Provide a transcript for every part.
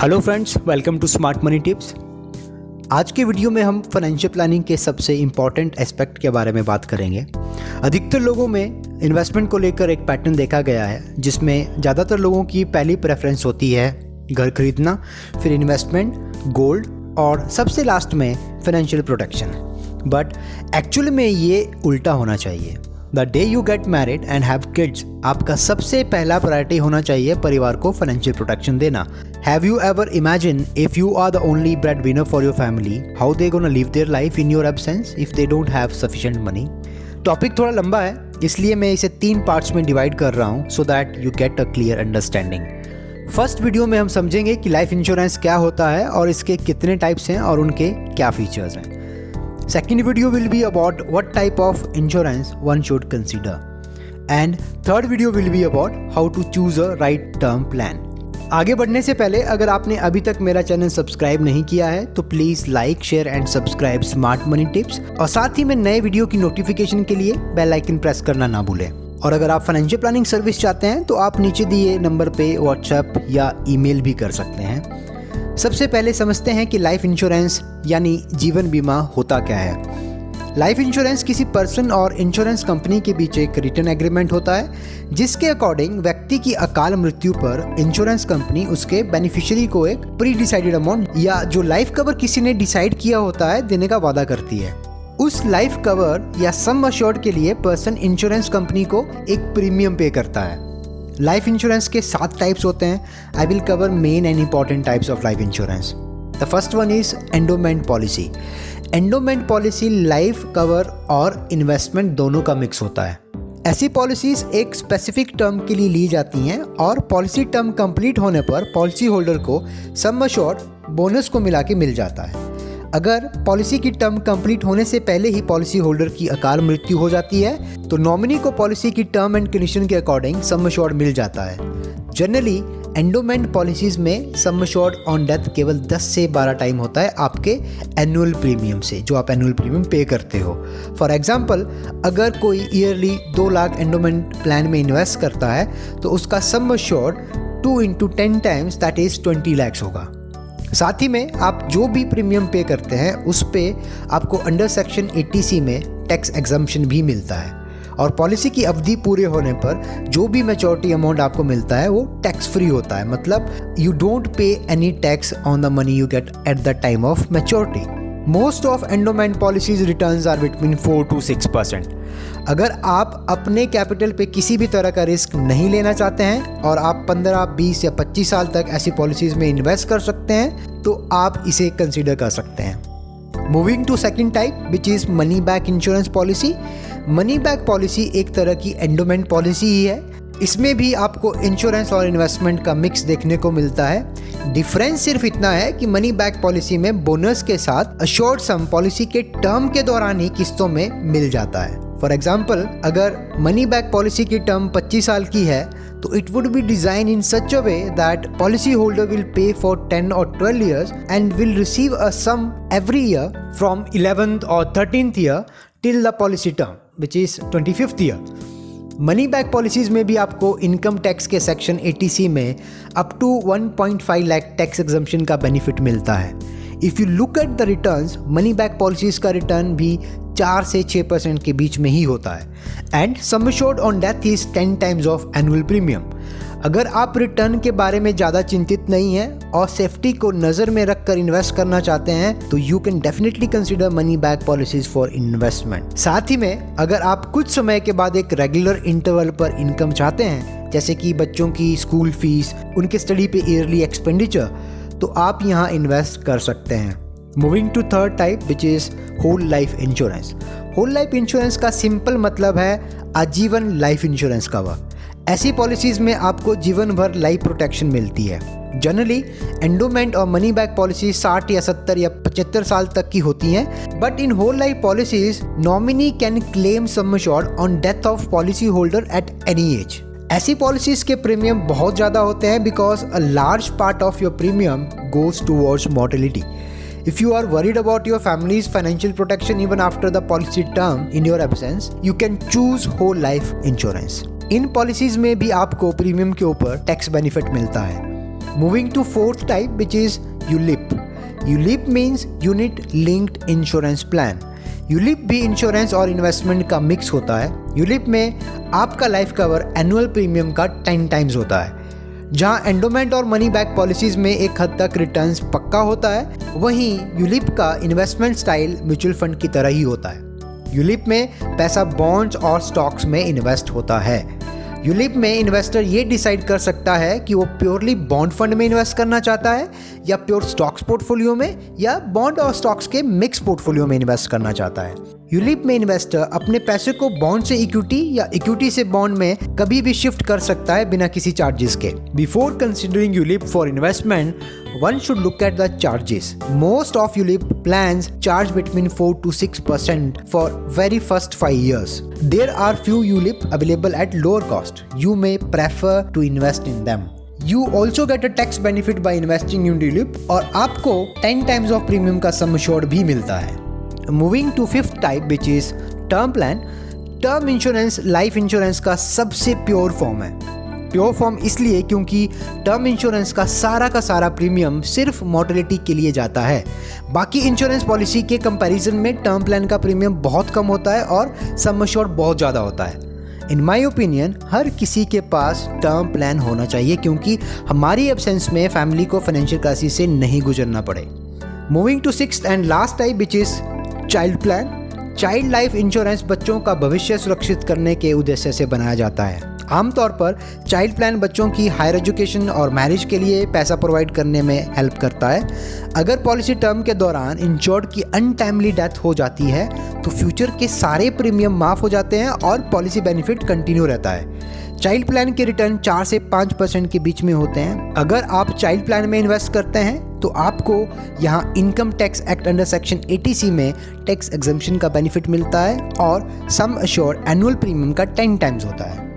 Hello friends, welcome to smart money tips. आज के video में हम फाइनेंशियल प्लानिंग के सबसे इम्पॉर्टेंट एस्पेक्ट के बारे में बात करेंगे। अधिकतर लोगों में इन्वेस्टमेंट को लेकर एक पैटर्न देखा गया है, जिसमें ज़्यादातर लोगों की पहली प्रेफरेंस होती है घर खरीदना, फिर इन्वेस्टमेंट, गोल्ड और सबसे लास्ट में फाइनेंशियल प्रोटेक्शन। बट एक्चुअली में ये उल्टा होना चाहिए। The day you get married and have kids, आपका सबसे पहला प्रायोरिटी होना चाहिए परिवार को फाइनेंशियल प्रोटेक्शन देना। Have you ever imagined if you are the only breadwinner for your family, how they gonna live their life in your absence if they don't have sufficient money? Topic थोड़ा लंबा है, इसलिए मैं इसे 3 parts में divide कर रहा हूँ so that you get a clear understanding. First video में हम समझेंगे कि लाइफ इंश्योरेंस क्या होता है और इसके कितने टाइप्स हैं और उनके क्या फीचर्स हैं। Second video will be about what type of insurance one should consider. And third video will be about how to choose a right term plan. आगे बढ़ने से पहले अगर आपने अभी तक मेरा चैनल सब्सक्राइब नहीं किया है तो please like, share and subscribe smart money tips, और साथ ही में नए वीडियो की नोटिफिकेशन के लिए बेल आइकन प्रेस करना ना भूलें। और अगर आप फाइनेंशियल प्लानिंग सर्विस चाहते हैं तो आप नीचे दिए नंबर पे व्हाट्सएप या ईमेल भी कर सकते हैं। सबसे पहले समझते हैं कि लाइफ इंश्योरेंस यानी जीवन बीमा होता क्या है। लाइफ इंश्योरेंस किसी पर्सन और इंश्योरेंस कंपनी के बीच एक रिटर्न एग्रीमेंट होता है, जिसके अकॉर्डिंग व्यक्ति की अकाल मृत्यु पर इंश्योरेंस कंपनी उसके बेनिफिशियरी को एक प्री डिसाइडेड अमाउंट या जो लाइफ कवर किसी ने डिसाइड किया होता है देने का वादा करती है। उस लाइफ कवर या सम अश्योर्ड के लिए पर्सन इंश्योरेंस कंपनी को एक प्रीमियम पे करता है। लाइफ इंश्योरेंस के 7 टाइप्स होते हैं। I will cover main and important types of life insurance. The first one is endowment policy. Endowment policy life cover और इन्वेस्टमेंट दोनों का मिक्स होता है। ऐसी पॉलिसीज एक स्पेसिफिक टर्म के लिए ली जाती हैं और पॉलिसी टर्म कंप्लीट होने पर पॉलिसी होल्डर को सम अश्योर्ड बोनस को मिला के मिल जाता है। अगर पॉलिसी की टर्म कंप्लीट होने से पहले ही पॉलिसी होल्डर की अकाल मृत्यु हो जाती है तो नॉमिनी को पॉलिसी की टर्म एंड कंडीशन के अकॉर्डिंग सम अश्योर्ड मिल जाता है। जनरली एंडोमेंट पॉलिसीज में सम अश्योर्ड ऑन डेथ केवल 10 से 12 टाइम होता है आपके एनुअल प्रीमियम से, जो आप एनुअल प्रीमियम पे करते हो। फॉर एग्जांपल, अगर कोई ईयरली 2 लाख एंडोमेंट प्लान में इन्वेस्ट करता है तो उसका sum assured 2 × 10 times that is 20 lakhs होगा। साथ ही में आप जो भी प्रीमियम पे करते हैं उस पे आपको अंडर सेक्शन 80C में टैक्स एग्जम्पशन भी मिलता है, और पॉलिसी की अवधि पूरे होने पर जो भी मैच्योरिटी अमाउंट आपको मिलता है वो टैक्स फ्री होता है। मतलब you don't pay any tax on the money you get at the time of maturity. Most of endowment policies returns are between 4 to 6%। अगर आप अपने कैपिटल पे किसी भी तरह का रिस्क नहीं लेना चाहते हैं और आप 15, 20 या 25 साल तक ऐसी पॉलिसीज में इन्वेस्ट कर सकते हैं तो आप इसे कंसीडर कर सकते हैं। Moving to second type which is money back insurance policy. Money back policy एक तरह की एंडोमेंट पॉलिसी ही है। इसमें भी आपको इंश्योरेंस और इन्वेस्टमेंट का मिक्स देखने को मिलता है। डिफरेंस सिर्फ इतना है कि मनी बैक पॉलिसी में बोनस के साथ अश्योर्ड सम पॉलिसी के टर्म के दौरान ही किस्तों में मिल जाता है। फॉर एग्जाम्पल, अगर मनी बैक पॉलिसी की टर्म 25 साल की है तो it would be design in such a way that policy holder will pay for 10 or 12 years and will receive a sum every year from 11th or 13th year till the policy term which is 25th year. Money back policies में भी आपको income tax के section 80C में up to 1.5 lakh tax exemption का benefit मिलता है। If you look at the returns, money back policies का return भी 4 से 6% के बीच में ही होता है and some assured on death is 10 times of annual premium. अगर आप रिटर्न के बारे में ज़्यादा चिंतित नहीं हैं और सेफ्टी को नज़र में रखकर इन्वेस्ट करना चाहते हैं तो you can definitely consider money back policies for investment. साथ ही में अगर आप कुछ समय के बाद एक रेगुलर इंटरवल पर इनकम चाहते हैं, जैसे कि बच्चों की स्कूल फीस, उनके स्टडी पे ईयरली एक्सपेंडिचर, तो आप यहाँ इन्वेस्ट कर सकते हैं। Moving to third type which is whole life insurance. Whole life insurance का सिंपल मतलब है आजीवन लाइफ इंश्योरेंस कवर। ऐसी पॉलिसीज में आपको जीवन भर लाइफ प्रोटेक्शन मिलती है। जनरली एंडोमेंट और मनी बैक पॉलिसी 60 या 70 या 75 साल तक की होती हैं, but in whole life policies nominee can claim sum assured on death of policy holder at any age. ऐसी पॉलिसीज के प्रीमियम बहुत ज़्यादा होते हैं because a large part of your premium goes towards mortality. If you are worried about your family's financial protection even after the policy term in your absence, you can choose whole life insurance. In policies में भी आपको premium के ऊपर tax benefit मिलता है। Moving to fourth type, which is ULIP. ULIP means Unit Linked Insurance Plan. ULIP भी insurance और investment का मिक्स होता है। यूलिप में आपका लाइफ कवर एनुअल प्रीमियम का 10 टाइम्स होता है। जहां एंडोमेंट और मनी बैक पॉलिसीज में एक हद तक रिटर्न्स पक्का होता है, वहीं यूलिप का इन्वेस्टमेंट स्टाइल म्यूचुअल फंड की तरह ही होता है। यूलिप में पैसा बॉन्ड्स और स्टॉक्स में इन्वेस्ट होता है। यूलिप में इन्वेस्टर ये डिसाइड कर सकता है कि वो प्योरली बॉन्ड फंड में इन्वेस्ट करना चाहता है या प्योर स्टॉक्स पोर्टफोलियो में या बॉन्ड और स्टॉक्स के मिक्स पोर्टफोलियो में इन्वेस्ट करना चाहता है। यूलिप में इन्वेस्टर अपने पैसे को बॉन्ड से इक्विटी या इक्विटी से बॉन्ड में कभी भी शिफ्ट कर सकता है बिना किसी चार्जेस के। Before considering ULIP for investment, one should look at the charges. Most of ULIP plans charge between 4 to 6% for very first 5 years. There are few ULIP available at lower cost. You may prefer to invest in them. You also get a tax benefit by investing in ULIP और आपको 10 times of premium का sum assured भी मिलता है। Moving to fifth type, which is term plan. Term insurance life insurance का सबसे pure form है। Pure form इसलिए क्योंकि टर्म इंश्योरेंस का सारा प्रीमियम सिर्फ मॉर्टेलिटी के लिए जाता है। बाकी इंश्योरेंस पॉलिसी के कंपैरिजन में टर्म प्लान का प्रीमियम बहुत कम होता है और सम एश्योर्ड बहुत ज़्यादा होता है। इन माय ओपिनियन हर किसी के पास टर्म प्लान होना चाहिए क्योंकि हमारी एब्सेंस में फैमिली को फाइनेंशियल क्राइसिस से नहीं गुजरना पड़े। Moving to sixth and last type, which is child plan. Child life insurance बच्चों का भविष्य सुरक्षित करने के उद्देश्य से बनाया जाता है। आमतौर पर चाइल्ड प्लान बच्चों की हायर एजुकेशन और मैरिज के लिए पैसा प्रोवाइड करने में हेल्प करता है। अगर पॉलिसी टर्म के दौरान इंश्योर्ड की अनटाइमली डेथ हो जाती है तो फ्यूचर के सारे प्रीमियम माफ़ हो जाते हैं और पॉलिसी बेनिफिट कंटिन्यू रहता है। चाइल्ड प्लान के रिटर्न 4 से 5% के बीच में होते हैं। अगर आप चाइल्ड प्लान में इन्वेस्ट करते हैं तो आपको यहाँ income tax act under section 80C में टैक्स एग्जम्पशन का बेनिफिट मिलता है और सम एश्योर्ड एनुअल प्रीमियम का 10 टाइम्स होता है।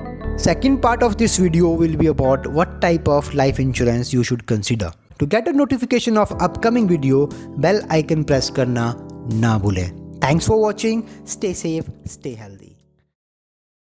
Second part of this video will be about what type of life insurance you should consider. To get a notification of upcoming video, bell icon press करना ना भूलें। Thanks for watching. Stay safe, stay healthy.